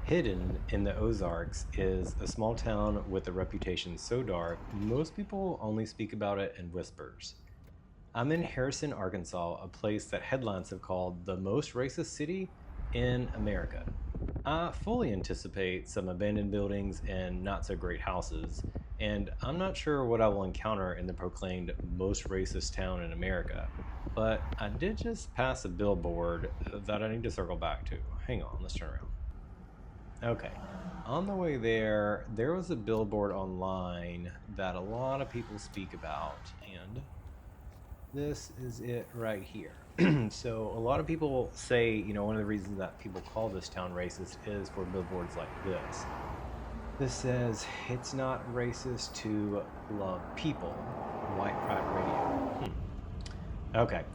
Hidden in the Ozarks is a small town with a reputation so dark, most people only speak about it in whispers. I'm in Harrison, Arkansas, a place that headlines have called the most racist city in America. I fully anticipate some abandoned buildings and not so great houses, and I'm not sure what I will encounter in the proclaimed most racist town in America. But I did just pass a billboard that I need to circle back to. Hang on, let's turn around. Okay. On the way there, there was a billboard online that a lot of people speak about, and this is it right here. So, a lot of people say, one of the reasons that people call this town racist is for billboards like this. This says, it's not racist to love people. White Pride Radio. Okay.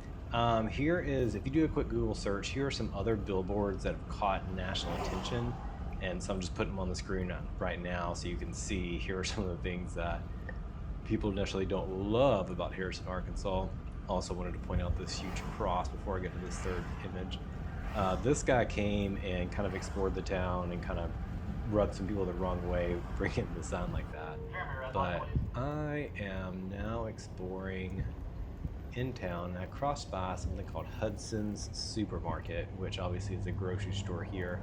Here is, if you do a quick Google search, here are some other billboards that have caught national attention. And so I'm just putting them on the screen right now so you can see. Here are some of the things that people initially don't love about Harrison, Arkansas. Also wanted to point out this huge cross before I get to this third image. This guy came and kind of explored the town and kind of rubbed some people the wrong way, bringing the sign like that. But I am now exploring in town, and I crossed by something called Hudson's Supermarket, which obviously is a grocery store here.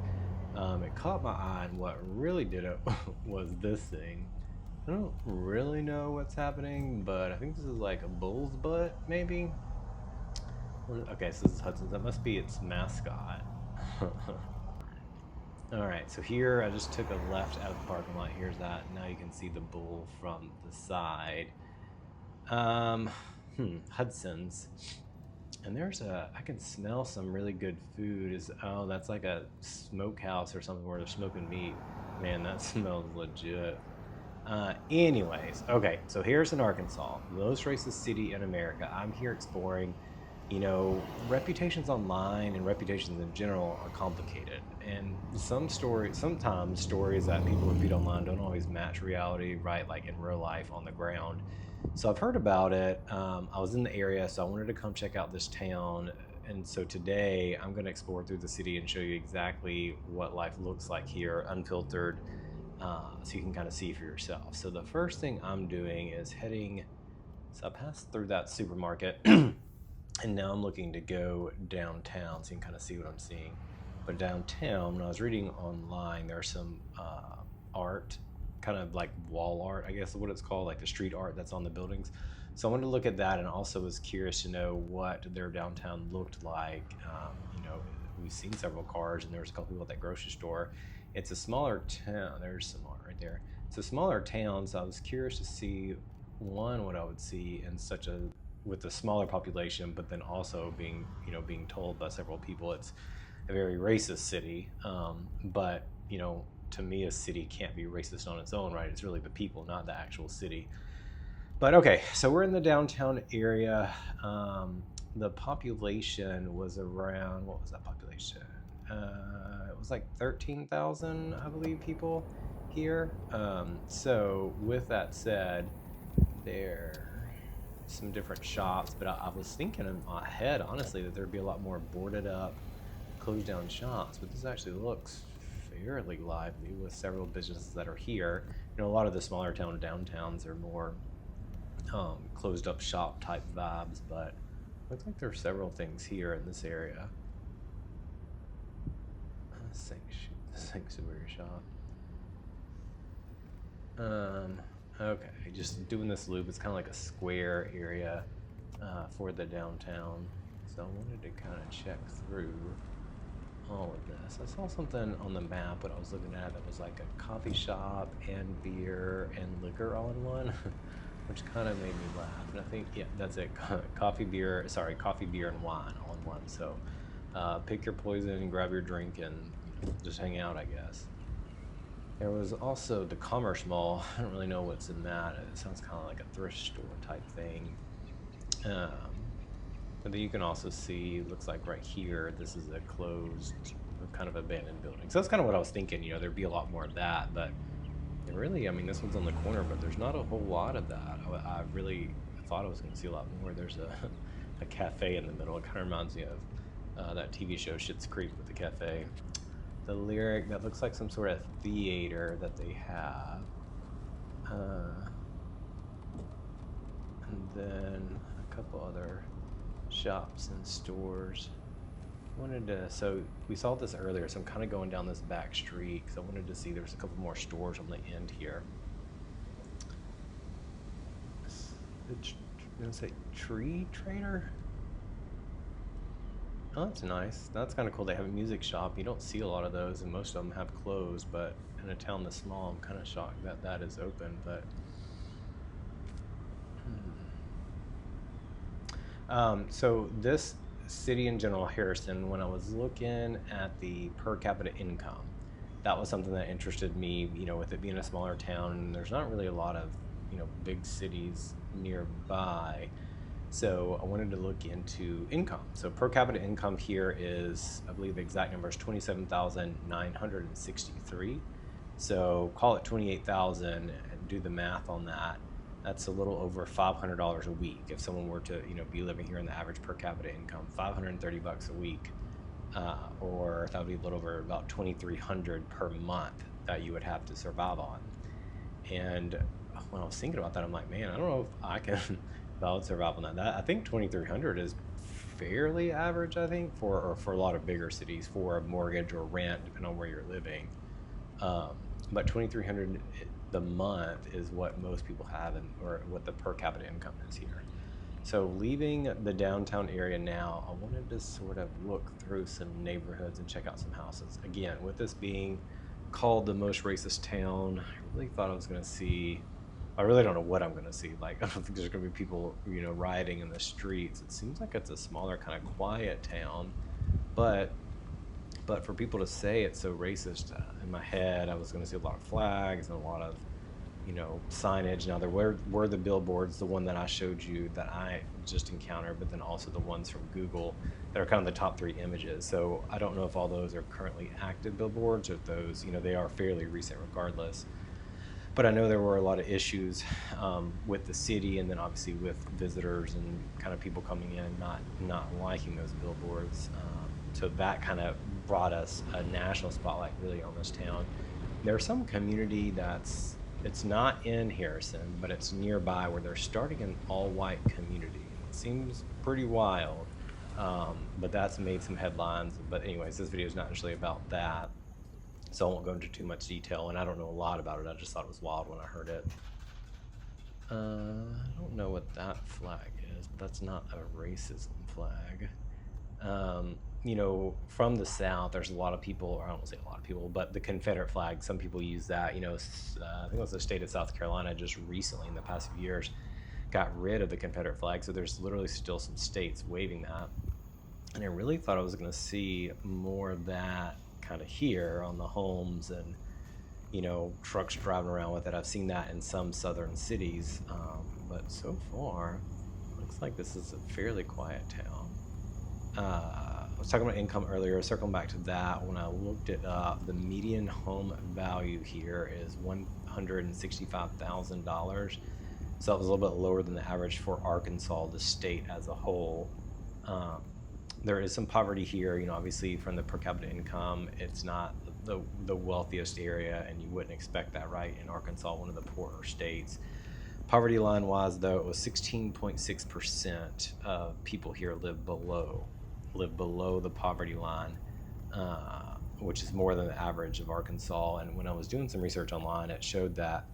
It caught my eye, and what really did it was this thing. I don't really know what's happening, but I think this is like a bull's butt, maybe? Okay, so this is Hudson's. That must be its mascot. Alright, so here I just took a left out of the parking lot. Here's that. Now you can see the bull from the side. Hudson's. And I can smell some really good food. That's like a smokehouse or something where they're smoking meat. Man, that smells legit. Anyways, okay, so here's in Arkansas, the most racist city in America. I'm here exploring. Reputations online and reputations in general are complicated. And sometimes stories that people repeat online don't always match reality, right? Like in real life on the ground. So I've heard about it. I was in the area, so I wanted to come check out this town. And so today I'm going to explore through the city and show you exactly what life looks like here, unfiltered, so you can kind of see for yourself. So the first thing I'm doing is heading. So I passed through that supermarket, and now I'm looking to go downtown so you can kind of see what I'm seeing. But downtown, when I was reading online, there's some art, kind of like wall art, I guess is what it's called, like the street art that's on the buildings. So I wanted to look at that, and also was curious to know what their downtown looked like. We've seen several cars, and there was a couple people at that grocery store. It's a smaller town. There's some art right there. It's a smaller town, so I was curious to see what I would see in with a smaller population, but then also being told by several people it's a very racist city. But to me, a city can't be racist on its own, right? It's really the people, not the actual city. But okay, so we're in the downtown area. The population was around, what was that population? It was like 13,000, I believe, people here. So with that said, there are some different shops, but I was thinking in my head, honestly, that there'd be a lot more boarded up, closed down shops, but this actually looks fairly lively with several businesses that are here. A lot of the smaller downtowns are more closed up shop type vibes, but looks like there are several things here in this area. Sanctuary shop. Okay, just doing this loop. It's kind of like a square area for the downtown. So I wanted to kind of check through all of this. I saw something on the map when I was looking at it that was like a coffee shop and beer and liquor all in one, which kind of made me laugh. And I think, yeah, that's it. Coffee, beer, and wine all in one. So pick your poison, grab your drink, and just hang out, I guess. There was also the Commerce Mall. I don't really know what's in that. It sounds kind of like a thrift store type thing. But then you can also see, looks like right here, this is a closed, kind of abandoned building. So that's kind of what I was thinking, there'd be a lot more of that, but really, this one's on the corner, but there's not a whole lot of that. I really thought I was going to see a lot more. There's a cafe in the middle. It kind of reminds me of that TV show Schitt's Creek with the cafe. the lyric that looks like some sort of theater that they have. And then a couple other shops and stores. So we saw this earlier, so I'm kind of going down this back street because I wanted to see there's a couple more stores on the end here. I'm gonna say Tree Trader. Oh, that's nice. That's kind of cool. They have a music shop. You don't see a lot of those, and most of them have closed. But in a town this small, I'm kind of shocked that that is open. But so this city in general, Harrison, when I was looking at the per capita income, that was something that interested me. With it being a smaller town, there's not really a lot of big cities nearby. So I wanted to look into income. So per capita income here is, I believe the exact number is 27,963. So call it 28,000 and do the math on that. That's a little over $500 a week. If someone were to, be living here in the average per capita income, $530 a week, or that would be a little over about $2,300 per month that you would have to survive on. And when I was thinking about that, I'm like, man, I don't know if I can, if I would survive on that. I think 2,300 is fairly average, I think, for a lot of bigger cities for a mortgage or rent, depending on where you're living. But 2,300 the month is what most people have, or what the per capita income is here. So leaving the downtown area now, I wanted to sort of look through some neighborhoods and check out some houses. Again, with this being called the most racist town, I really thought I was going to see, I really don't know what I'm going to see. Like, I don't think there's going to be people, rioting in the streets. It seems like it's a smaller, kind of quiet town, but for people to say it's so racist, in my head, I was going to see a lot of flags and a lot of, signage. Now, there were the billboards, the one that I showed you that I just encountered, but then also the ones from Google that are kind of the top 3 images. So I don't know if all those are currently active billboards or if those, they are fairly recent regardless. But I know there were a lot of issues with the city, and then obviously with visitors and kind of people coming in not liking those billboards. So that kind of brought us a national spotlight really on this town. There's some community it's not in Harrison, but it's nearby, where they're starting an all-white community. It seems pretty wild, but that's made some headlines. But anyways, this video is not necessarily about that, so I won't go into too much detail, and I don't know a lot about it. I just thought it was wild when I heard it. I don't know what that flag is, but that's not a racism flag. From the South, there's a lot of people, or I don't say a lot of people, but the Confederate flag, some people use that. I think it was the state of South Carolina just recently in the past few years got rid of the Confederate flag. So there's literally still some states waving that. And I really thought I was going to see more of that kind of here on the homes and, trucks driving around with it. I've seen that in some southern cities. But so far, looks like this is a fairly quiet town. I was talking about income earlier, circling back to that. When I looked it up, the median home value here is $165,000. So that was a little bit lower than the average for Arkansas, the state as a whole. There is some poverty here, obviously from the per capita income. It's not the wealthiest area, and you wouldn't expect that, right? In Arkansas, one of the poorer states. Poverty line wise, though, it was 16.6% of people here live below the poverty line, which is more than the average of Arkansas. And when I was doing some research online, it showed that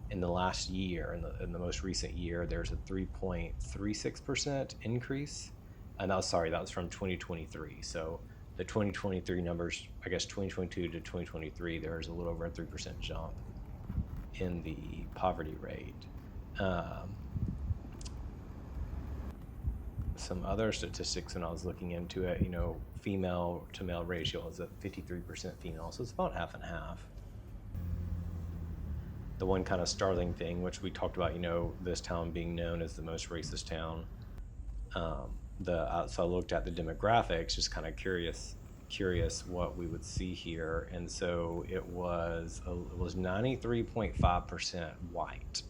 in the last year, in the most recent year, there's a 3.36% increase. And that was from 2023. So the 2023 numbers, I guess 2022 to 2023, there's a little over a 3% jump in the poverty rate. Some other statistics when I was looking into it, female to male ratio is at 53% female, so it's about half and half. The one kind of startling thing, which we talked about, this town being known as the most racist town. So I looked at the demographics, just kind of curious what we would see here, and so it was 93.5% white,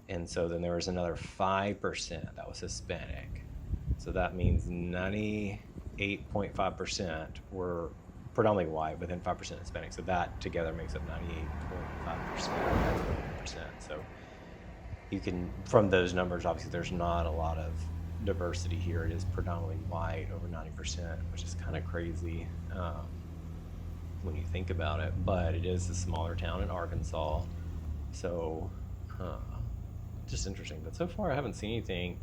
and so then there was another 5% that was Hispanic. So that means 98.5% were predominantly white, but then 5% Hispanic. So that together makes up 98.5%. So you can, from those numbers, obviously there's not a lot of diversity here. It is predominantly white, over 90%, which is kind of crazy when you think about it. But it is a smaller town in Arkansas, so just interesting. But so far, I haven't seen anything.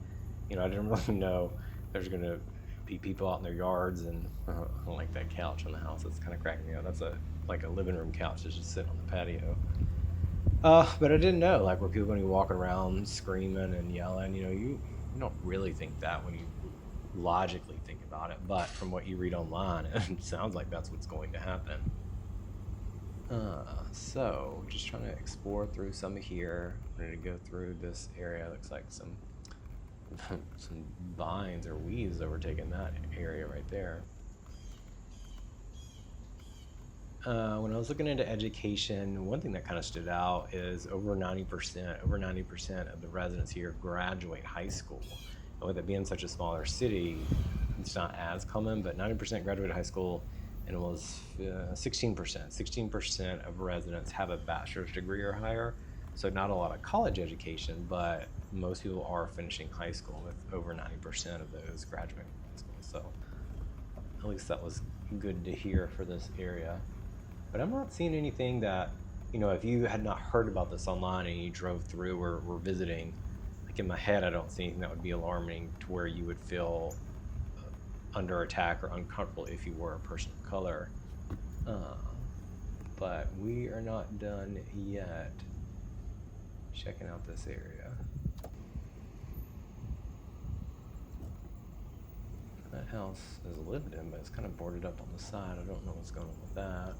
I didn't really know there's gonna be people out in their yards, and I like that couch on the house. It's kind of cracking me up. That's like a living room couch that's just sitting on the patio. But I didn't know, like, were people going to be walking around screaming and yelling? You don't really think that when you logically think about it, but from what you read online, it sounds like that's what's going to happen. So just trying to explore through some here. Ready to go through this area. Looks like some vines or weeds overtaking that area right there. When I was looking into education, one thing that kind of stood out is over 90% of the residents here graduate high school. And with it being such a smaller city, it's not as common, but 90% graduate high school, and it was 16%. 16% of residents have a bachelor's degree or higher. So not a lot of college education, but most people are finishing high school, with over 90% of those graduating high school. So at least that was good to hear for this area. But I'm not seeing anything that, if you had not heard about this online and you drove through or were visiting, like in my head, I don't see anything that would be alarming to where you would feel under attack or uncomfortable if you were a person of color. But we are not done yet checking out this area. That house is lived in, but it's kind of boarded up on the side. I don't know what's going on with that.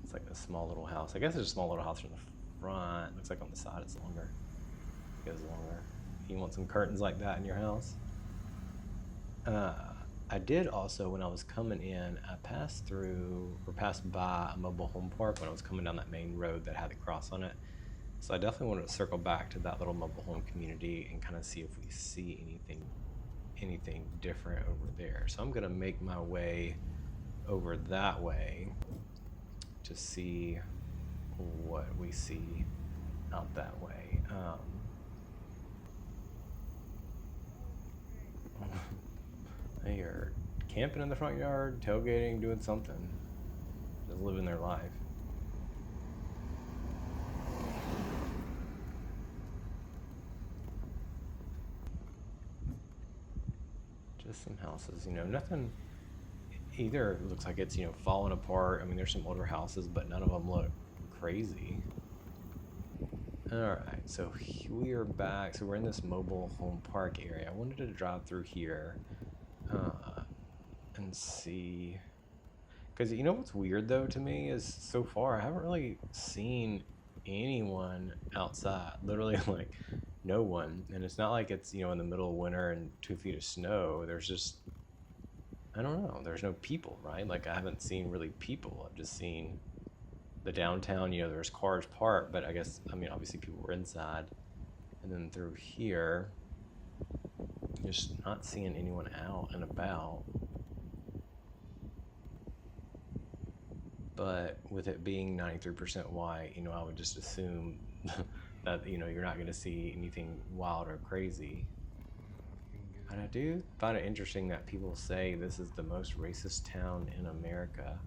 It's like a small little house. I guess there's a small little house from the front. Looks like on the side it's longer. It goes longer. You want some curtains like that in your house? I did also, when I was coming in, I passed by a mobile home park when I was coming down that main road that had the cross on it. So I definitely wanted to circle back to that little mobile home community and kind of see if we see anything different over there. So I'm gonna make my way over that way to see what we see out that way. They are camping in the front yard, tailgating, doing something, just living their life. Just some houses, nothing either looks like it's, falling apart. I mean, there's some older houses, but none of them look crazy. All right, so we are back. So we're in this mobile home park area. I wanted to drive through here and see, because what's weird though to me is so far I haven't really seen anyone outside. Literally, like, no one. And it's not like it's in the middle of winter and 2 feet of snow. There's just, I don't know, there's no people, right? Like, I haven't seen really people. I've just seen the downtown, there's cars parked, but I guess, obviously people were inside. And then through here, just not seeing anyone out and about. But with it being 93% white, I would just assume that, you're not going to see anything wild or crazy. And I do find it interesting that people say this is the most racist town in America.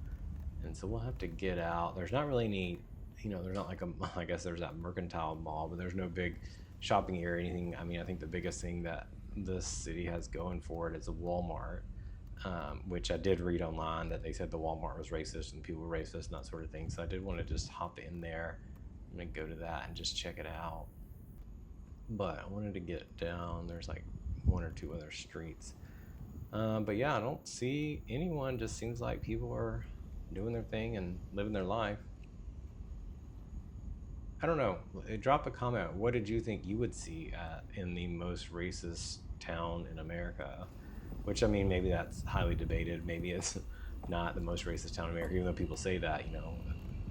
And so we'll have to get out. There's not really any, there's not like I guess there's that mercantile mall, but there's no big shopping area or anything. I think the biggest thing that this city has going for it is a Walmart, which I did read online that they said the Walmart was racist and people were racist and that sort of thing. So I did want to just hop in there. I'm going to go to that and just check it out. But I wanted to get down. There's like 1 or 2 other streets. But yeah, I don't see anyone. Just seems like people are doing their thing and living their life. I don't know. Drop a comment. What did you think you would see in the most racist town in America? Which, maybe that's highly debated. Maybe it's not the most racist town in America, even though people say that,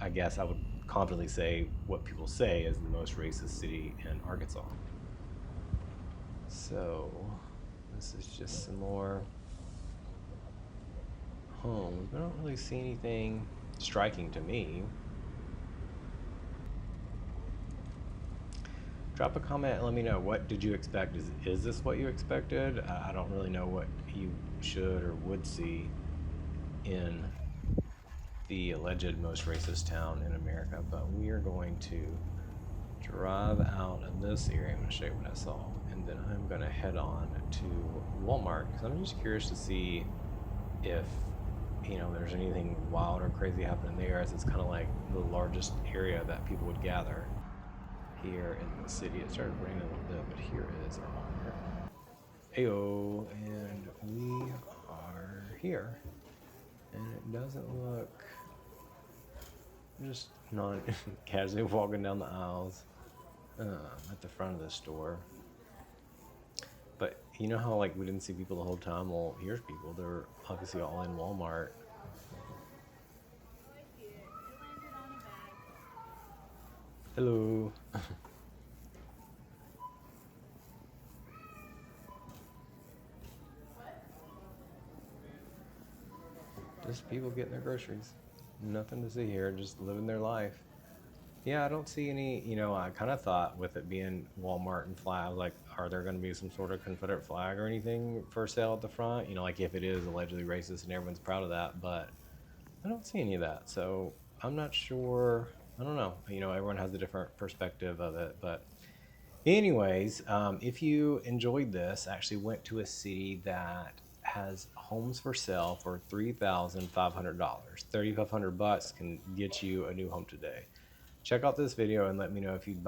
I guess I would confidently say what people say is the most racist city in Arkansas. So This is just some more homes. I don't really see anything striking to me. Drop a comment and let me know, what did you expect? Is this what you expected? I don't really know what you should or would see in the alleged most racist town in America, but we are going to drive out of this area. I'm going to show you what I saw, and then I'm going to head on to Walmart because I'm just curious to see if there's anything wild or crazy happening there, as it's kind of like the largest area that people would gather here in the city. It started raining a little bit, but here is our Ayo, and we are here, and it doesn't look, just non casually walking down the aisles at the front of the store. But you know how like we didn't see people the whole time? Well, here's people. They're obviously all in Walmart. Hello. Just people getting their groceries. Nothing to see here, just living their life. Yeah, I don't see any, I kind of thought with it being Walmart and flag, like, are there going to be some sort of Confederate flag or anything for sale at the front? Like if it is allegedly racist and everyone's proud of that, but I don't see any of that. So I'm not sure. I don't know. Everyone has a different perspective of it. But anyways, if you enjoyed this, I actually went to a city that has homes for sale for $3,500. $3,500 can get you a new home today. Check out this video and let me know if you'd